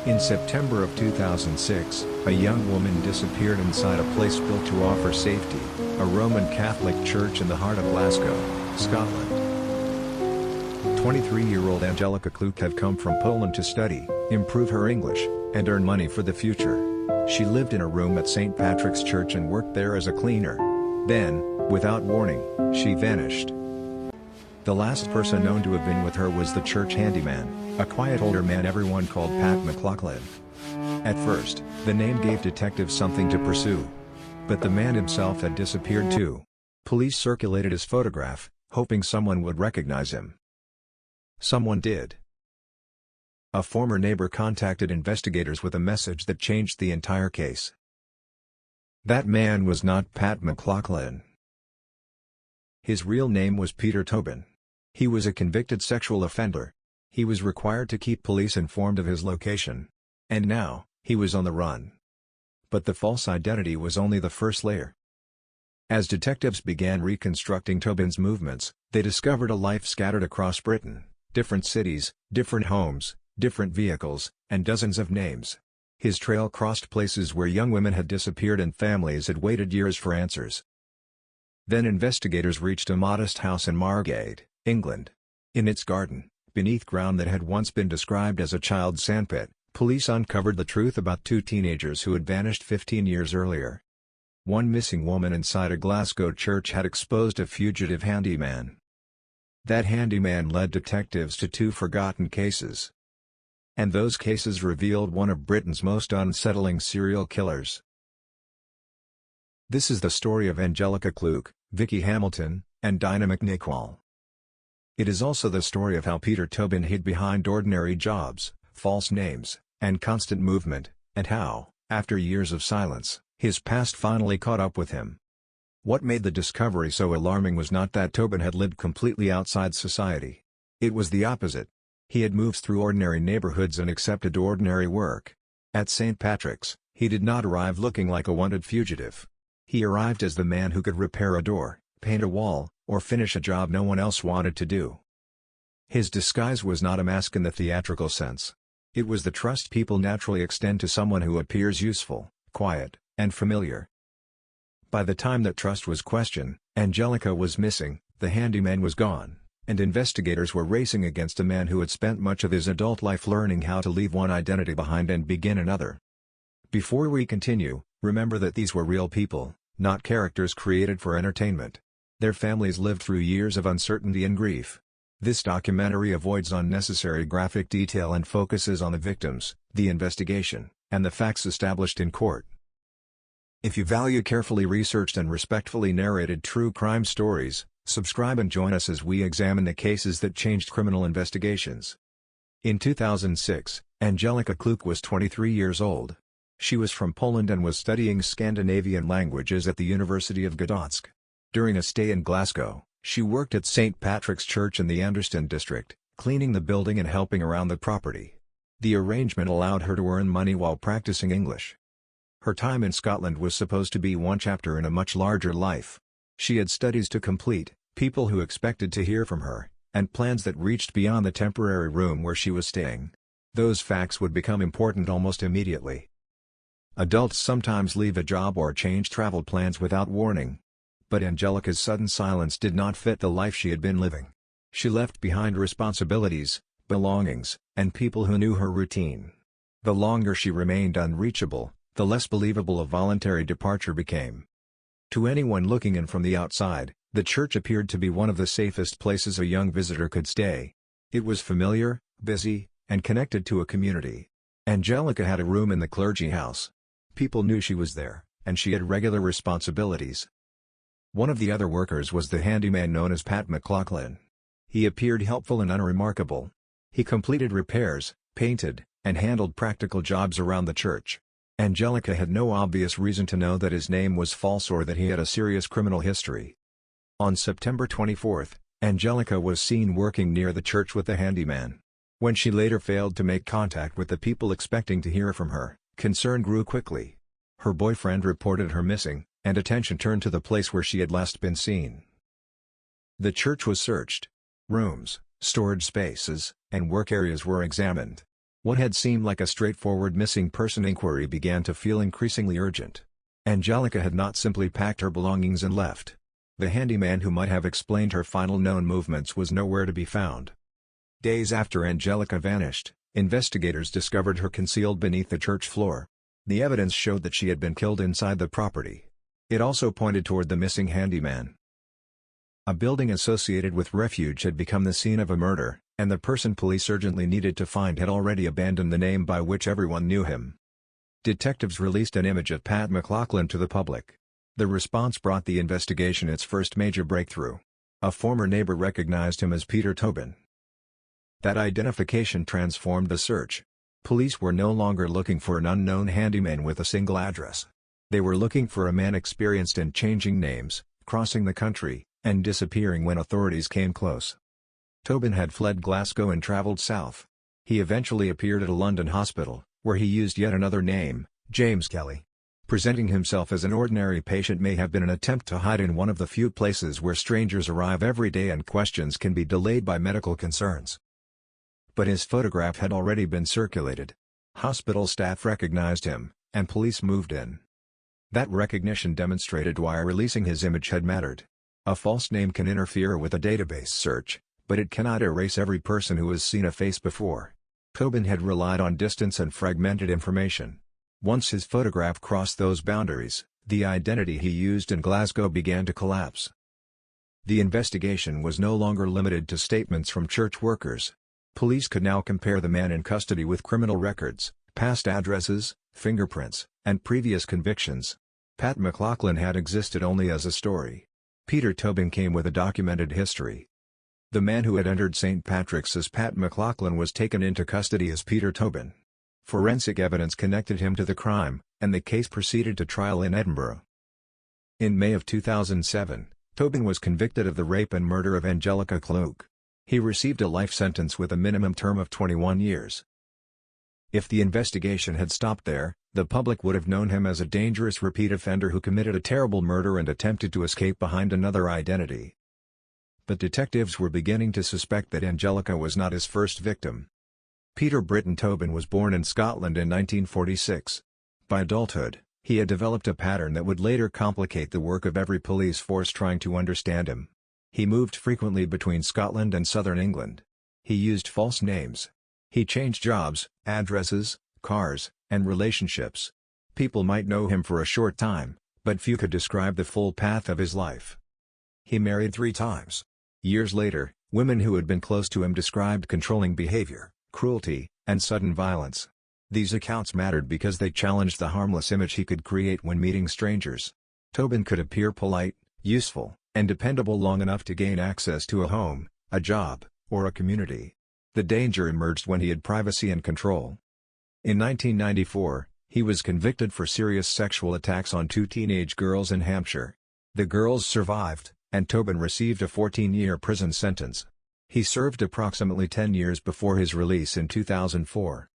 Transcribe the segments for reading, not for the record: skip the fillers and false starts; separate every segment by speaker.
Speaker 1: In September of 2006, a young woman disappeared inside a place built to offer safety, a Roman Catholic church in the heart of Glasgow, Scotland. 23-year-old Angelika Kluk had come from Poland to study, improve her English, and earn money for the future. She lived in a room at St. Patrick's Church and worked there as a cleaner. Then, without warning, she vanished. The last person known to have been with her was the church handyman, a quiet older man everyone called Pat McLaughlin. At first, the name gave detectives something to pursue. But the man himself had disappeared too. Police circulated his photograph, hoping someone would recognize him. Someone did. A former neighbor contacted investigators with a message that changed the entire case. That man was not Pat McLaughlin. His real name was Peter Tobin. He was a convicted sexual offender. He was required to keep police informed of his location. And now, he was on the run. But the false identity was only the first layer. As detectives began reconstructing Tobin's movements, they discovered a life scattered across Britain, different cities, different homes, different vehicles, and dozens of names. His trail crossed places where young women had disappeared and families had waited years for answers. Then investigators reached a modest house in Margate, England. In its garden, beneath ground that had once been described as a child's sandpit, police uncovered the truth about two teenagers who had vanished 15 years earlier. One missing woman inside a Glasgow church had exposed a fugitive handyman. That handyman led detectives to two forgotten cases. And those cases revealed one of Britain's most unsettling serial killers. This is the story of Angelika Kluk, Vicky Hamilton, and Dinah McNicol. It is also the story of how Peter Tobin hid behind ordinary jobs, false names, and constant movement, and how, after years of silence, his past finally caught up with him. What made the discovery so alarming was not that Tobin had lived completely outside society. It was the opposite. He had moved through ordinary neighborhoods and accepted ordinary work. At St. Patrick's, he did not arrive looking like a wanted fugitive. He arrived as the man who could repair a door, paint a wall, or finish a job no one else wanted to do. His disguise was not a mask in the theatrical sense. It was the trust people naturally extend to someone who appears useful, quiet, and familiar. By the time that trust was questioned, Angelika was missing, the handyman was gone, and investigators were racing against a man who had spent much of his adult life learning how to leave one identity behind and begin another. Before we continue, remember that these were real people, not characters created for entertainment. Their families lived through years of uncertainty and grief. This documentary avoids unnecessary graphic detail and focuses on the victims, the investigation, and the facts established in court. If you value carefully researched and respectfully narrated true crime stories, subscribe and join us as we examine the cases that changed criminal investigations. In 2006, Angelika Kluk was 23 years old. She was from Poland and was studying Scandinavian languages at the University of Gdansk. During a stay in Glasgow, she worked at St. Patrick's Church in the Anderston district, cleaning the building and helping around the property. The arrangement allowed her to earn money while practicing English. Her time in Scotland was supposed to be one chapter in a much larger life. She had studies to complete, people who expected to hear from her, and plans that reached beyond the temporary room where she was staying. Those facts would become important almost immediately. Adults sometimes leave a job or change travel plans without warning. But Angelika's sudden silence did not fit the life she had been living. She left behind responsibilities, belongings, and people who knew her routine. The longer she remained unreachable, the less believable a voluntary departure became. To anyone looking in from the outside, the church appeared to be one of the safest places a young visitor could stay. It was familiar, busy, and connected to a community. Angelika had a room in the clergy house. People knew she was there, and she had regular responsibilities. One of the other workers was the handyman known as Pat McLaughlin. He appeared helpful and unremarkable. He completed repairs, painted, and handled practical jobs around the church. Angelika had no obvious reason to know that his name was false or that he had a serious criminal history. On September 24, Angelika was seen working near the church with the handyman. When she later failed to make contact with the people expecting to hear from her, concern grew quickly. Her boyfriend reported her missing, and attention turned to the place where she had last been seen. The church was searched. Rooms, storage spaces, and work areas were examined. What had seemed like a straightforward missing person inquiry began to feel increasingly urgent. Angelika had not simply packed her belongings and left. The handyman who might have explained her final known movements was nowhere to be found. Days after Angelika vanished, investigators discovered her concealed beneath the church floor. The evidence showed that she had been killed inside the property. It also pointed toward the missing handyman. A building associated with refuge had become the scene of a murder, and the person police urgently needed to find had already abandoned the name by which everyone knew him. Detectives released an image of Pat McLaughlin to the public. The response brought the investigation its first major breakthrough. A former neighbor recognized him as Peter Tobin. That identification transformed the search. Police were no longer looking for an unknown handyman with a single address. They were looking for a man experienced in changing names, crossing the country, and disappearing when authorities came close. Tobin had fled Glasgow and traveled south. He eventually appeared at a London hospital, where he used yet another name, James Kelly. Presenting himself as an ordinary patient may have been an attempt to hide in one of the few places where strangers arrive every day and questions can be delayed by medical concerns. But his photograph had already been circulated. Hospital staff recognized him, and police moved in. That recognition demonstrated why releasing his image had mattered. A false name can interfere with a database search, but it cannot erase every person who has seen a face before. Tobin had relied on distance and fragmented information. Once his photograph crossed those boundaries, the identity he used in Glasgow began to collapse. The investigation was no longer limited to statements from church workers. Police could now compare the man in custody with criminal records, past addresses, fingerprints, and previous convictions. Pat McLaughlin had existed only as a story. Peter Tobin came with a documented history. The man who had entered St. Patrick's as Pat McLaughlin was taken into custody as Peter Tobin. Forensic evidence connected him to the crime, and the case proceeded to trial in Edinburgh. In May of 2007, Tobin was convicted of the rape and murder of Angelika Kluk. He received a life sentence with a minimum term of 21 years. If the investigation had stopped there, the public would have known him as a dangerous repeat offender who committed a terrible murder and attempted to escape behind another identity. But detectives were beginning to suspect that Angelika was not his first victim. Peter Britton Tobin was born in Scotland in 1946. By adulthood, he had developed a pattern that would later complicate the work of every police force trying to understand him. He moved frequently between Scotland and southern England. He used false names. He changed jobs, addresses, cars, and relationships. People might know him for a short time, but few could describe the full path of his life. He married 3 times. Years later, women who had been close to him described controlling behavior, cruelty, and sudden violence. These accounts mattered because they challenged the harmless image he could create when meeting strangers. Tobin could appear polite, useful, and dependable long enough to gain access to a home, a job, or a community. The danger emerged when he had privacy and control. In 1994, he was convicted for serious sexual attacks on 2 teenage girls in Hampshire. The girls survived, and Tobin received a 14-year prison sentence. He served approximately 10 years before his release in 2004.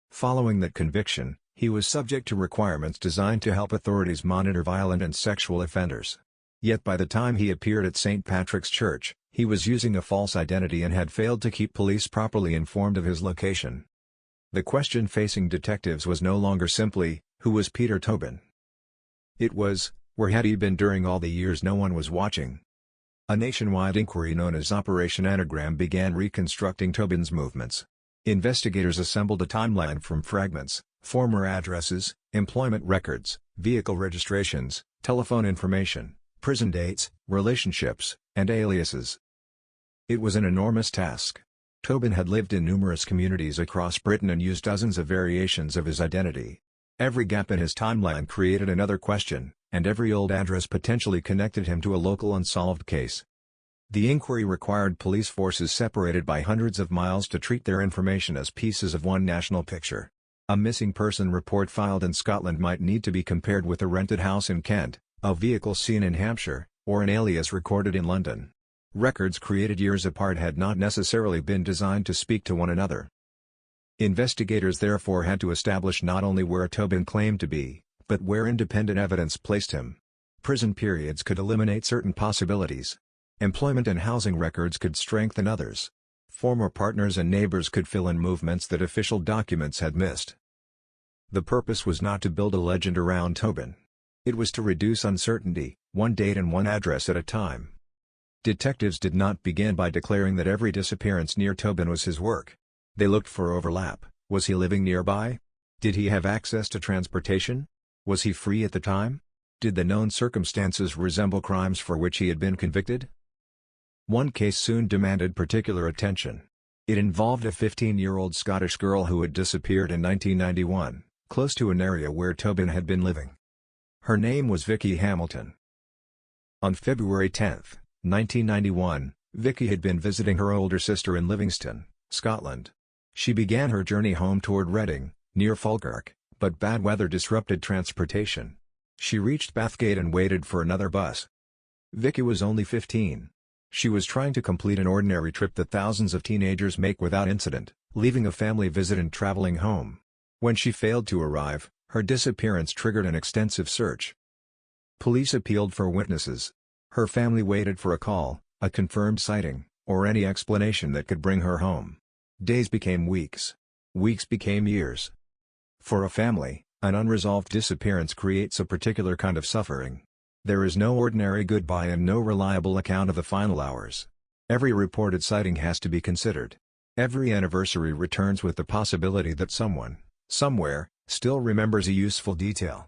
Speaker 1: Following that conviction, he was subject to requirements designed to help authorities monitor violent and sexual offenders. Yet by the time he appeared at St. Patrick's Church, he was using a false identity and had failed to keep police properly informed of his location. The question facing detectives was no longer simply, who was Peter Tobin? It was, where had he been during all the years no one was watching? A nationwide inquiry known as Operation Anagram began reconstructing Tobin's movements. Investigators assembled a timeline from fragments, former addresses, employment records, vehicle registrations, telephone information, prison dates, relationships, and aliases. It was an enormous task. Tobin had lived in numerous communities across Britain and used dozens of variations of his identity. Every gap in his timeline created another question, and every old address potentially connected him to a local unsolved case. The inquiry required police forces separated by hundreds of miles to treat their information as pieces of one national picture. A missing person report filed in Scotland might need to be compared with a rented house in Kent, a vehicle seen in Hampshire, or an alias recorded in London. Records created years apart had not necessarily been designed to speak to one another. Investigators therefore had to establish not only where Tobin claimed to be, but where independent evidence placed him. Prison periods could eliminate certain possibilities. Employment and housing records could strengthen others. Former partners and neighbors could fill in movements that official documents had missed. The purpose was not to build a legend around Tobin. It was to reduce uncertainty, one date and one address at a time. Detectives did not begin by declaring that every disappearance near Tobin was his work. They looked for overlap. Was he living nearby? Did he have access to transportation? Was he free at the time? Did the known circumstances resemble crimes for which he had been convicted? One case soon demanded particular attention. It involved a 15-year-old Scottish girl who had disappeared in 1991, close to an area where Tobin had been living. Her name was Vicky Hamilton. On February 10, 1991, Vicky had been visiting her older sister in Livingston, Scotland. She began her journey home toward Reading, near Falkirk, but bad weather disrupted transportation. She reached Bathgate and waited for another bus. Vicky was only 15. She was trying to complete an ordinary trip that thousands of teenagers make without incident, leaving a family visit and traveling home. When she failed to arrive, her disappearance triggered an extensive search. Police appealed for witnesses. Her family waited for a call, a confirmed sighting, or any explanation that could bring her home. Days became weeks. Weeks became years. For a family, an unresolved disappearance creates a particular kind of suffering. There is no ordinary goodbye and no reliable account of the final hours. Every reported sighting has to be considered. Every anniversary returns with the possibility that someone, somewhere, still remembers a useful detail.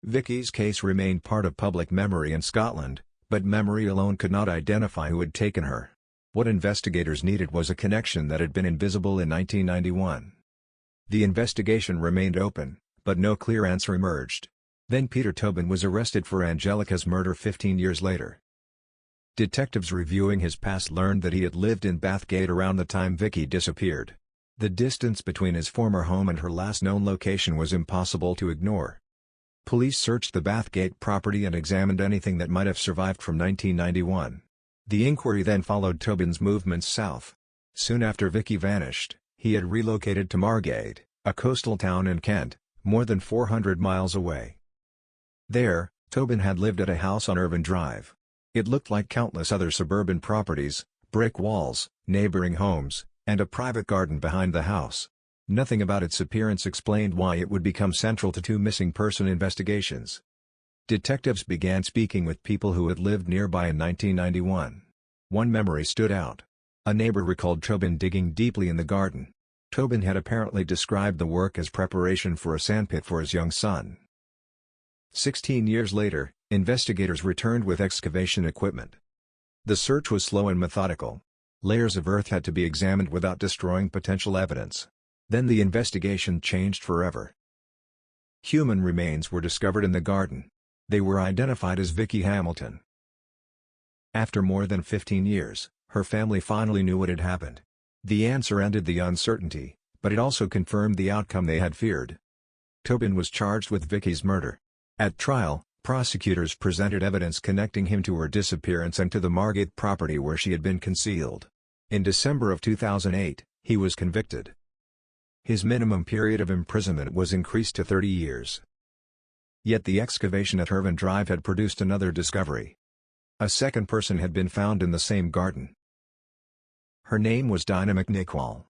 Speaker 1: Vicky's case remained part of public memory in Scotland, but memory alone could not identify who had taken her. What investigators needed was a connection that had been invisible in 1991. The investigation remained open, but no clear answer emerged. Then Peter Tobin was arrested for Angelika's murder 15 years later. Detectives reviewing his past learned that he had lived in Bathgate around the time Vicky disappeared. The distance between his former home and her last known location was impossible to ignore. Police searched the Bathgate property and examined anything that might have survived from 1991. The inquiry then followed Tobin's movements south. Soon after Vicky vanished, he had relocated to Margate, a coastal town in Kent, more than 400 miles away. There, Tobin had lived at a house on Irvine Drive. It looked like countless other suburban properties, brick walls, neighboring homes, and a private garden behind the house. Nothing about its appearance explained why it would become central to two missing person investigations. Detectives began speaking with people who had lived nearby in 1991. One memory stood out. A neighbor recalled Tobin digging deeply in the garden. Tobin had apparently described the work as preparation for a sandpit for his young son. 16 years later, investigators returned with excavation equipment. The search was slow and methodical. Layers of earth had to be examined without destroying potential evidence. Then the investigation changed forever. Human remains were discovered in the garden. They were identified as Vicky Hamilton. After more than 15 years, her family finally knew what had happened. The answer ended the uncertainty, but it also confirmed the outcome they had feared. Tobin was charged with Vicky's murder. At trial, prosecutors presented evidence connecting him to her disappearance and to the Margate property where she had been concealed. In December of 2008, he was convicted. His minimum period of imprisonment was increased to 30 years. Yet the excavation at Irvine Drive had produced another discovery. A second person had been found in the same garden. Her name was Dinah McNicol.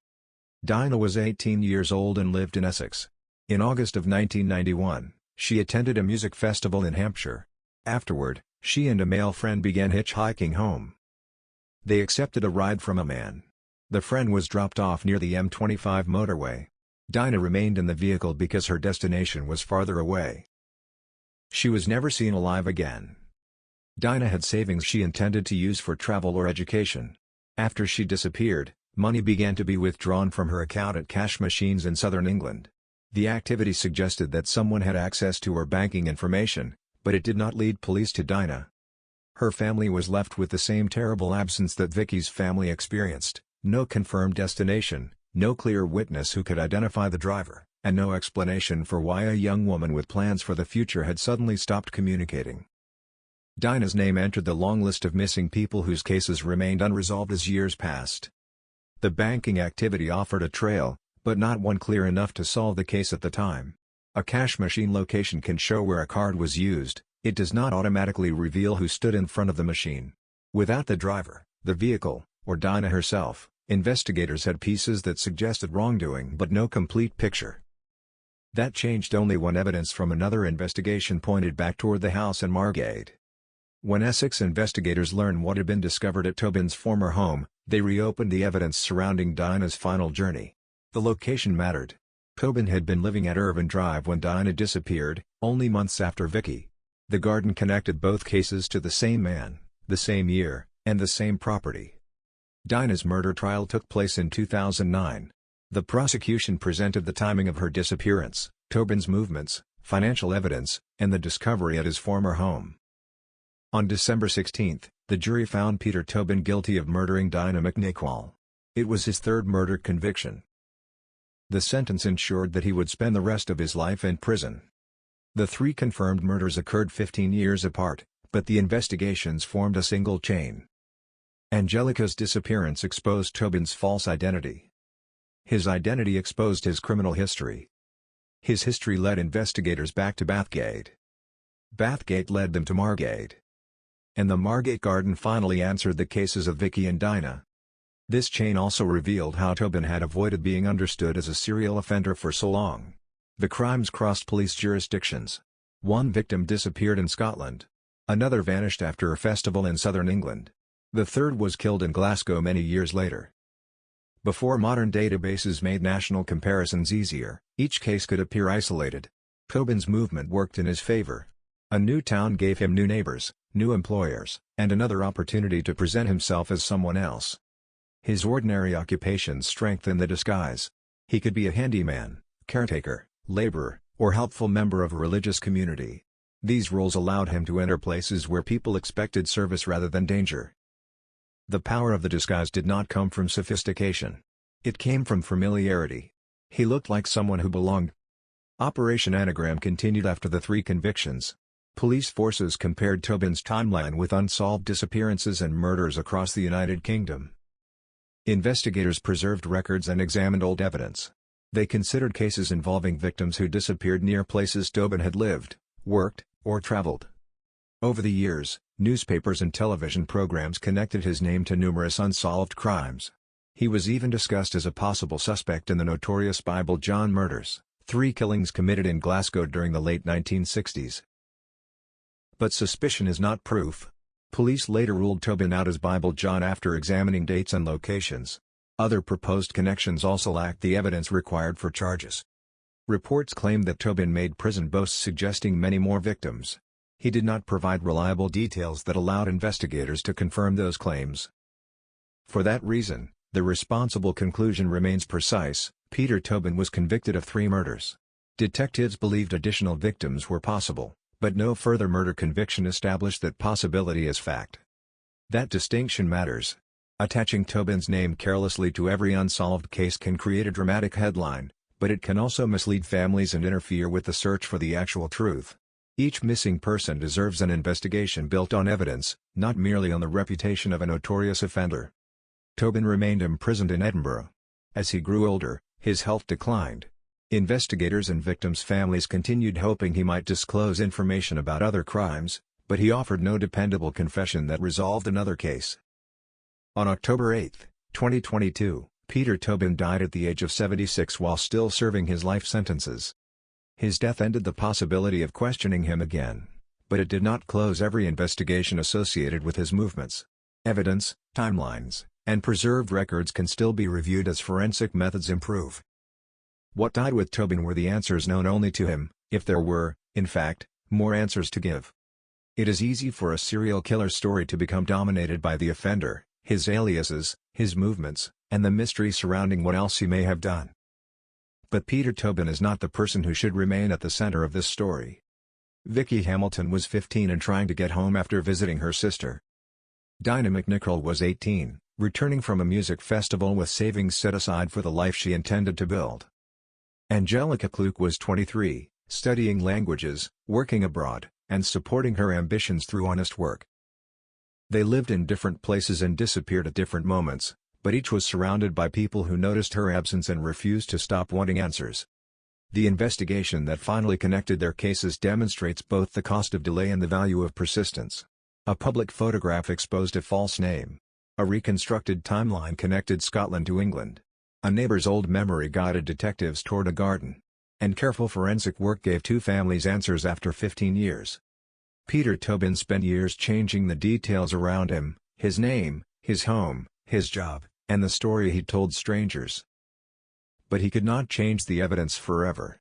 Speaker 1: Dinah was 18 years old and lived in Essex. In August of 1991, she attended a music festival in Hampshire. Afterward, she and a male friend began hitchhiking home. They accepted a ride from a man. The friend was dropped off near the M25 motorway. Dinah remained in the vehicle because her destination was farther away. She was never seen alive again. Dinah had savings she intended to use for travel or education. After she disappeared, money began to be withdrawn from her account at cash machines in southern England. The activity suggested that someone had access to her banking information, but it did not lead police to Dinah. Her family was left with the same terrible absence that Vicky's family experienced: no confirmed destination, no clear witness who could identify the driver, and no explanation for why a young woman with plans for the future had suddenly stopped communicating. Dinah's name entered the long list of missing people whose cases remained unresolved as years passed. The banking activity offered a trail, but not one clear enough to solve the case at the time. A cash machine location can show where a card was used, it does not automatically reveal who stood in front of the machine. Without the driver, the vehicle, or Dinah herself, Investigators had pieces that suggested wrongdoing but no complete picture. That changed only when evidence from another investigation pointed back toward the house in Margate. When Essex investigators learned what had been discovered at Tobin's former home, they reopened the evidence surrounding Dinah's final journey. The location mattered. Tobin had been living at Irvine Drive when Dinah disappeared, only months after Vicky. The garden connected both cases to the same man, the same year, and the same property. Dinah's murder trial took place in 2009. The prosecution presented the timing of her disappearance, Tobin's movements, financial evidence, and the discovery at his former home. On December 16, the jury found Peter Tobin guilty of murdering Dinah McNicol. It was his third murder conviction. The sentence ensured that he would spend the rest of his life in prison. The three confirmed murders occurred 15 years apart, but the investigations formed a single chain. Angelika's disappearance exposed Tobin's false identity. His identity exposed his criminal history. His history led investigators back to Bathgate. Bathgate led them to Margate. And the Margate garden finally answered the cases of Vicky and Dinah. This chain also revealed how Tobin had avoided being understood as a serial offender for so long. The crimes crossed police jurisdictions. One victim disappeared in Scotland. Another vanished after a festival in southern England. The third was killed in Glasgow many years later. Before modern databases made national comparisons easier, each case could appear isolated. Tobin's movement worked in his favor. A new town gave him new neighbors, new employers, and another opportunity to present himself as someone else. His ordinary occupations strengthened the disguise. He could be a handyman, caretaker, laborer, or helpful member of a religious community. These roles allowed him to enter places where people expected service rather than danger. The power of the disguise did not come from sophistication. It came from familiarity. He looked like someone who belonged. Operation Anagram continued after the three convictions. Police forces compared Tobin's timeline with unsolved disappearances and murders across the United Kingdom. Investigators preserved records and examined old evidence. They considered cases involving victims who disappeared near places Tobin had lived, worked, or traveled. Over the years, newspapers and television programs connected his name to numerous unsolved crimes. He was even discussed as a possible suspect in the notorious Bible John murders, 3 killings committed in Glasgow during the late 1960s. But suspicion is not proof. Police later ruled Tobin out as Bible John after examining dates and locations. Other proposed connections also lacked the evidence required for charges. Reports claimed that Tobin made prison boasts suggesting many more victims. He did not provide reliable details that allowed investigators to confirm those claims. For that reason, the responsible conclusion remains precise: Peter Tobin was convicted of 3 murders. Detectives believed additional victims were possible, but no further murder conviction established that possibility as fact. That distinction matters. Attaching Tobin's name carelessly to every unsolved case can create a dramatic headline, but it can also mislead families and interfere with the search for the actual truth. Each missing person deserves an investigation built on evidence, not merely on the reputation of a notorious offender. Tobin remained imprisoned in Edinburgh. As he grew older, his health declined. Investigators and victims' families continued hoping he might disclose information about other crimes, but he offered no dependable confession that resolved another case. On October 8, 2022, Peter Tobin died at the age of 76 while still serving his life sentences. His death ended the possibility of questioning him again, but it did not close every investigation associated with his movements. Evidence, timelines, and preserved records can still be reviewed as forensic methods improve. What died with Tobin were the answers known only to him, if there were, in fact, more answers to give. It is easy for a serial killer story to become dominated by the offender, his aliases, his movements, and the mystery surrounding what else he may have done. But Peter Tobin is not the person who should remain at the center of this story. Vicky Hamilton was 15 and trying to get home after visiting her sister. Dinah McNicol was 18, returning from a music festival with savings set aside for the life she intended to build. Angelika Kluk was 23, studying languages, working abroad, and supporting her ambitions through honest work. They lived in different places and disappeared at different moments, but each was surrounded by people who noticed her absence and refused to stop wanting answers. The investigation that finally connected their cases demonstrates both the cost of delay and the value of persistence. A public photograph exposed a false name. A reconstructed timeline connected Scotland to England. A neighbor's old memory guided detectives toward a garden. And careful forensic work gave two families answers after 15 years. Peter Tobin spent years changing the details around him, his name, his home, his job, and the story he told strangers. But he could not change the evidence forever.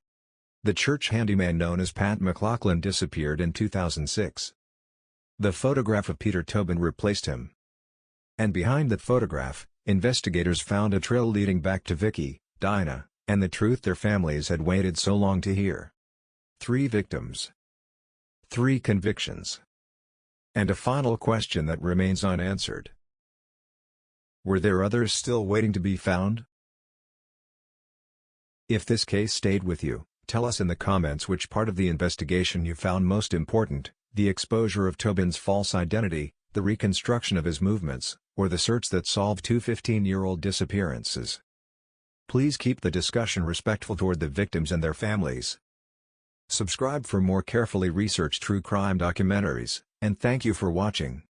Speaker 1: The church handyman known as Pat McLaughlin disappeared in 2006. The photograph of Peter Tobin replaced him. And behind that photograph, investigators found a trail leading back to Vicky, Dinah, and the truth their families had waited so long to hear. 3 victims. 3 convictions. And a final question that remains unanswered. Were there others still waiting to be found? If this case stayed with you, tell us in the comments which part of the investigation you found most important, the exposure of Tobin's false identity, the reconstruction of his movements, or the search that solved 2 15-year-old disappearances. Please keep the discussion respectful toward the victims and their families. Subscribe for more carefully researched true crime documentaries, and thank you for watching.